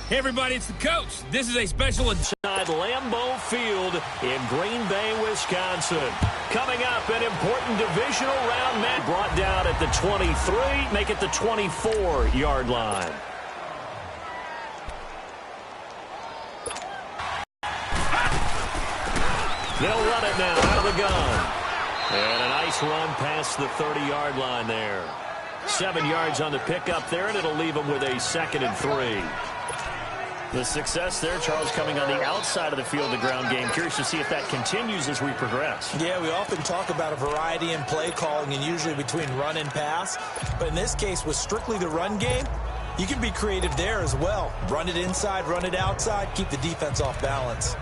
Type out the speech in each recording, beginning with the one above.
Hey, everybody, it's the coach. This is a special inside Lambeau Field in Green Bay, Wisconsin. Coming up, an important divisional round match brought down at the 23, make it the 24-yard line. They'll run it now out of the gun. And a nice run past the 30-yard line there. 7 yards on the pickup there, and it'll leave them with a 2nd and 3. The success there, Charles, coming on the outside of the field, the ground game. Curious to see if that continues as we progress. Yeah, we often talk about a variety in play calling and usually between run and pass. But in this case, with strictly the run game, you can be creative there as well. Run it inside, run it outside, keep the defense off balance.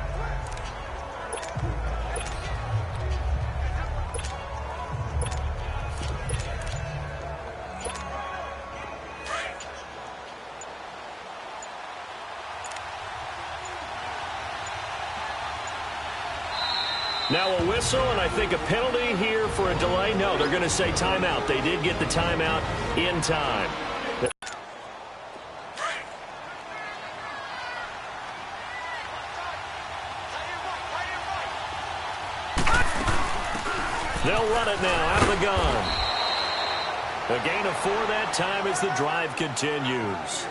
Now a whistle, and I think a penalty here for a delay. No, they're going to say timeout. They did get the timeout in time. They'll run it now out of the gun. A gain of 4 that time as the drive continues.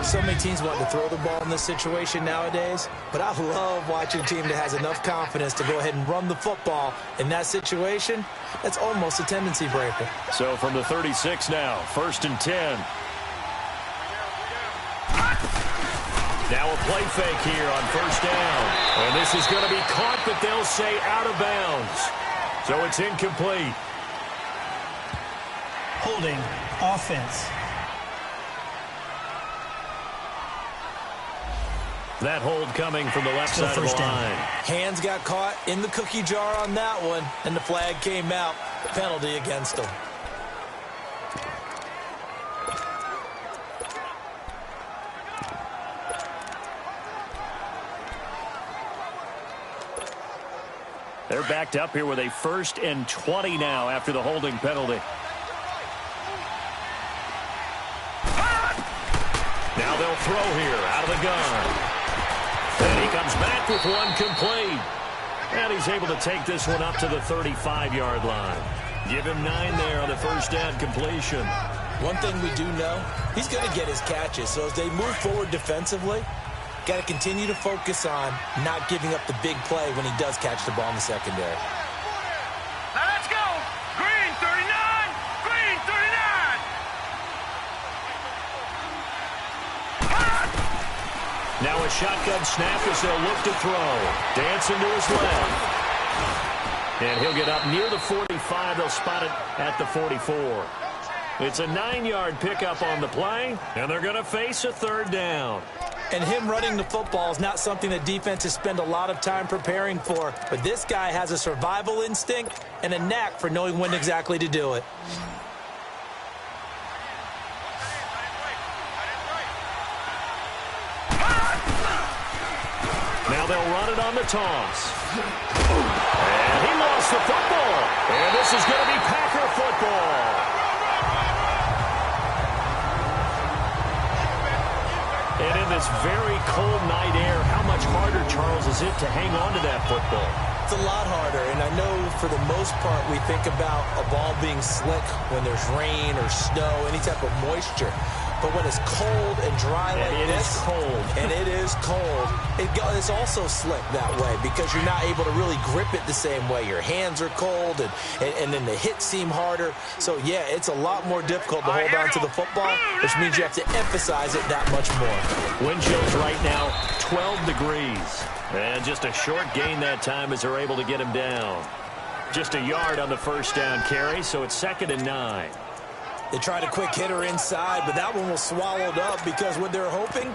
So many teams want to throw the ball in this situation nowadays, but I love watching a team that has enough confidence to go ahead and run the football. In that situation, that's almost a tendency breaker. So from the 36 now, 1st and 10. Now a play fake here on 1st down. And this is going to be caught, but they'll say out of bounds. So it's incomplete. Holding offense. That hold coming from the left side of the line. Hands got caught in the cookie jar on that one, and the flag came out. Penalty against them. They're backed up here with a 1st and 20 now after the holding penalty. Now they'll throw here out of the gun. And he comes back with one complete. And he's able to take this one up to the 35-yard line. Give him 9 there on the 1st down completion. One thing we do know, he's going to get his catches. So as they move forward defensively, got to continue to focus on not giving up the big play when he does catch the ball in the secondary. Now let's go. Green 39. Green 39. Now a shotgun snap as they'll look to throw. Dancing to his left. And he'll get up near the 45. They'll spot it at the 44. It's a 9-yard pickup on the play, and they're going to face a 3rd down. And him running the football is not something that defenses spend a lot of time preparing for. But this guy has a survival instinct and a knack for knowing when exactly to do it. Now they'll run it on the toss. And he lost the football. And this is going to be Packer football. And in this very cold night air, how much harder, Charles, is it to hang on to that football? It's a lot harder, and I know for the most part we think about a ball being slick when there's rain or snow, any type of moisture. But when it's cold and dry like this, and it is cold, it's also slick that way because you're not able to really grip it the same way. Your hands are cold, and then the hits seem harder. So, yeah, it's a lot more difficult to hold on to the football, which means you have to emphasize it that much more. Wind chills right now, 12 degrees. And just a short gain that time as they're able to get him down. Just a yard on the 1st down carry, so it's 2nd and 9. They tried a quick hitter inside, but that one was swallowed up because what they're hoping,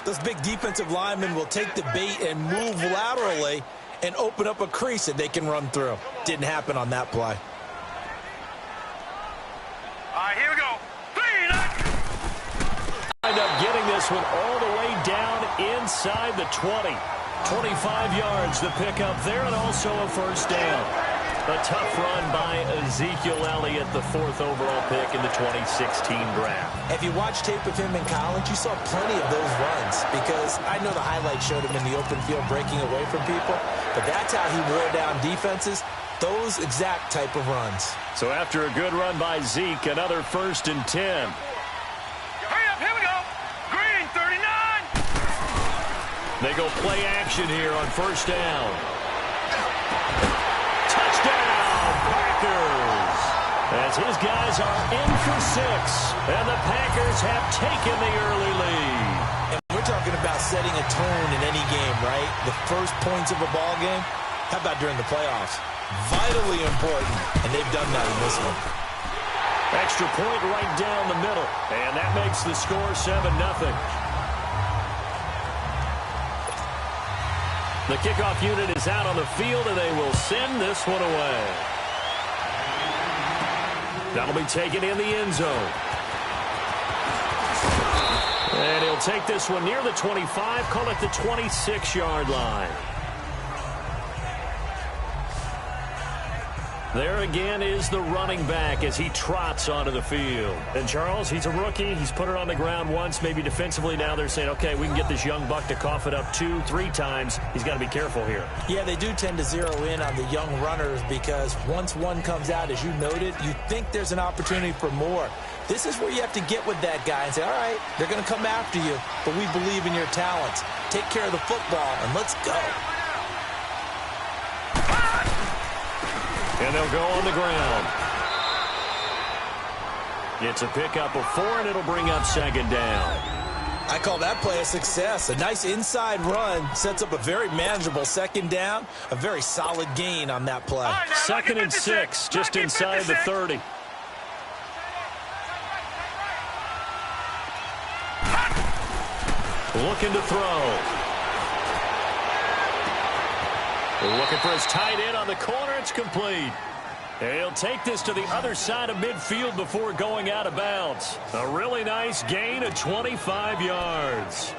those big defensive linemen will take the bait and move laterally and open up a crease that they can run through. Didn't happen on that play. All right, here we go. End up getting this one all the way down inside the 20. 25 yards the pickup there, and also a 1st down. A tough run by Ezekiel Elliott, the 4th overall pick in the 2016 draft. If you watch tape of him in college, you saw plenty of those runs because I know the highlight showed him in the open field breaking away from people, but that's how he wore down defenses, those exact type of runs. So after a good run by Zeke, another 1st and 10. Hurry up, here we go. Green, 39. They go play action here on 1st down. Touchdown, Packers! As his guys are in for 6, and the Packers have taken the early lead. And we're talking about setting a tone in any game, right? The first points of a ball game. How about during the playoffs? Vitally important, and they've done that in this one. Extra point right down the middle, and that makes the score 7-0. The kickoff unit is out on the field, and they will send this one away. That'll be taken in the end zone. And he'll take this one near the 25, call it the 26-yard line. There again is the running back as he trots onto the field. And Charles, he's a rookie. He's put it on the ground once, maybe defensively. Now they're saying, okay, we can get this young buck to cough it up 2, 3 times. He's got to be careful here. Yeah, they do tend to zero in on the young runners because once one comes out, as you noted, you think there's an opportunity for more. This is where you have to get with that guy and say, all right, they're going to come after you, but we believe in your talents. Take care of the football, and let's go. And they'll go on the ground. It's a pickup of 4, and it'll bring up 2nd down. I call that play a success. A nice inside run sets up a very manageable 2nd down. A very solid gain on that play. 2nd and 6, just inside the 30. Looking to throw. Looking for his tight end on the corner. It's complete. And he'll take this to the other side of midfield before going out of bounds. A really nice gain of 25 yards.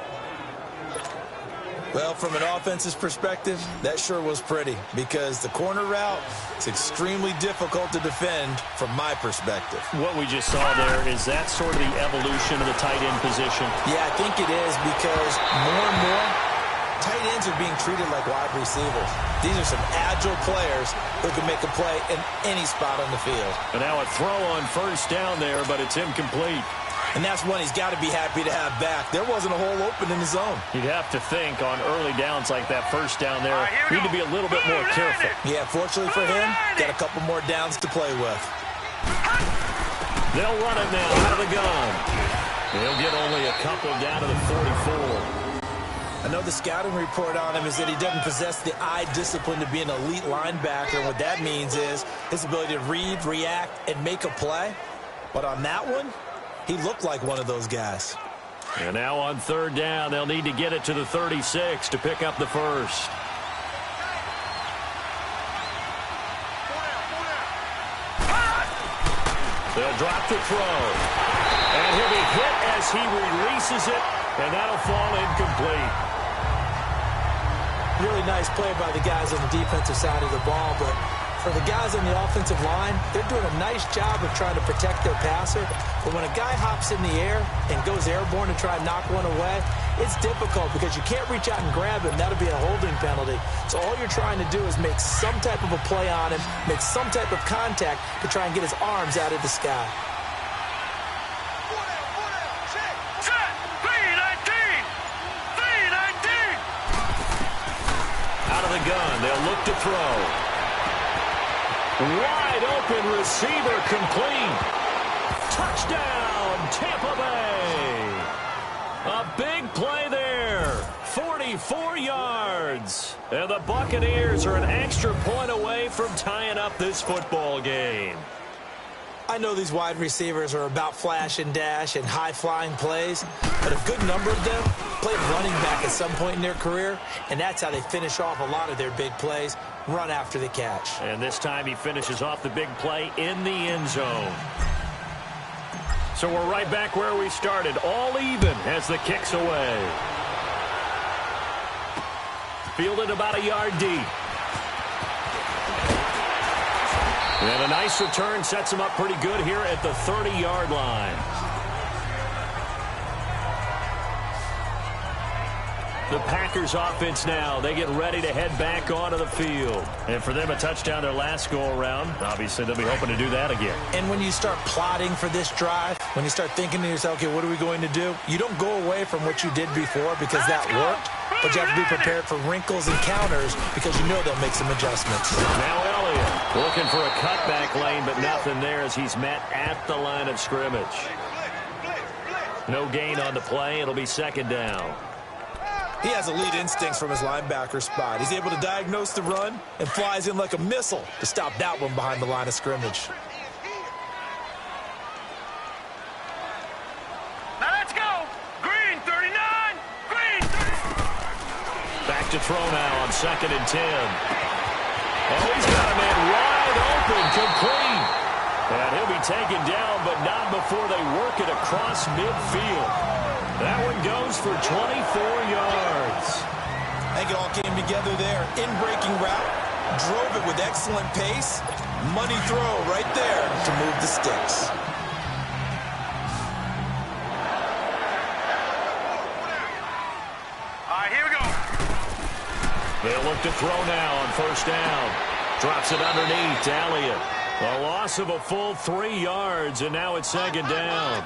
Well, from an offense's perspective, that sure was pretty because the corner route is extremely difficult to defend from my perspective. What we just saw there, is that sort of the evolution of the tight end position? Yeah, I think it is because more and more tight ends are being treated like wide receivers. These are some agile players who can make a play in any spot on the field. And now a throw on 1st down there, but it's incomplete. And that's one he's got to be happy to have back. There wasn't a hole open in the zone. You'd have to think on early downs like that 1st down there, need to be a little bit more careful. Yeah, fortunately for him, got a couple more downs to play with. They'll run it now out of the gun. He'll get only a couple down to the 44. I know the scouting report on him is that he doesn't possess the eye discipline to be an elite linebacker. What that means is his ability to read, react, and make a play. But on that one, he looked like one of those guys. And now on 3rd down, they'll need to get it to the 36 to pick up the 1st. They'll drop the throw. And he'll be hit as he releases it, and that'll fall incomplete. Really nice play by the guys on the defensive side of the ball, but for the guys on the offensive line, they're doing a nice job of trying to protect their passer. But when a guy hops in the air and goes airborne to try and knock one away, it's difficult because you can't reach out and grab him. That'll be a holding penalty. So all you're trying to do is make some type of a play on him, make some type of contact to try and get his arms out of the sky. Gun. They'll look to throw. Wide open receiver complete. Touchdown, Tampa Bay. A big play there. 44 yards. And the Buccaneers are an extra point away from tying up this football game. I know these wide receivers are about flash and dash and high-flying plays, but a good number of them played running back at some point in their career, and that's how they finish off a lot of their big plays, run after the catch. And this time he finishes off the big play in the end zone. So we're right back where we started, all even as the kick's away. Fielded about a yard deep. And a nice return sets him up pretty good here at the 30-yard line. The Packers offense now. They get ready to head back onto the field. And for them, a touchdown their last go-around. Obviously, they'll be hoping to do that again. And when you start plotting for this drive, when you start thinking to yourself, okay, what are we going to do? You don't go away from what you did before because that worked, but you have to be prepared for wrinkles and counters because you know they'll make some adjustments. Now Elliott looking for a cutback lane, but nothing there as he's met at the line of scrimmage. No gain on the play. It'll be second down. He has elite instincts from his linebacker spot. He's able to diagnose the run and flies in like a missile to stop that one behind the line of scrimmage. Now let's go. Green 39. Green. Back to throw now on 2nd and 10. Oh, he's got a man wide open, complete. And he'll be taken down, but not before they work it across midfield. That one goes for 24 yards. I think it all came together there. In-breaking route, drove it with excellent pace. Money throw right there to move the sticks. All right, here we go. They'll look to throw now on 1st down. Drops it underneath to Elliott. A loss of a full 3 yards, and now it's 2nd down.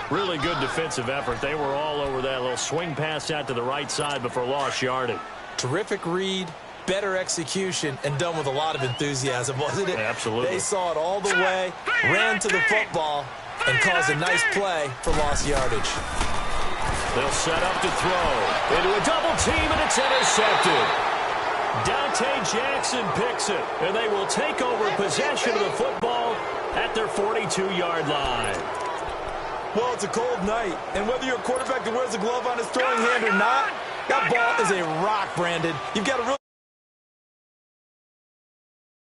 Really good defensive effort. They were all over that little swing pass out to the right side before lost yardage. Terrific read, better execution, and done with a lot of enthusiasm, wasn't it? Absolutely. They saw it all the way, ran to the football, and caused a nice play for lost yardage. They'll set up to throw. Into a double team, and it's intercepted. Dante Jackson picks it, and they will take over possession of the football at their 42-yard line. Well, it's a cold night, and whether you're a quarterback that wears a glove on his throwing hand or not, that ball is a rock, Brandon. You've got to really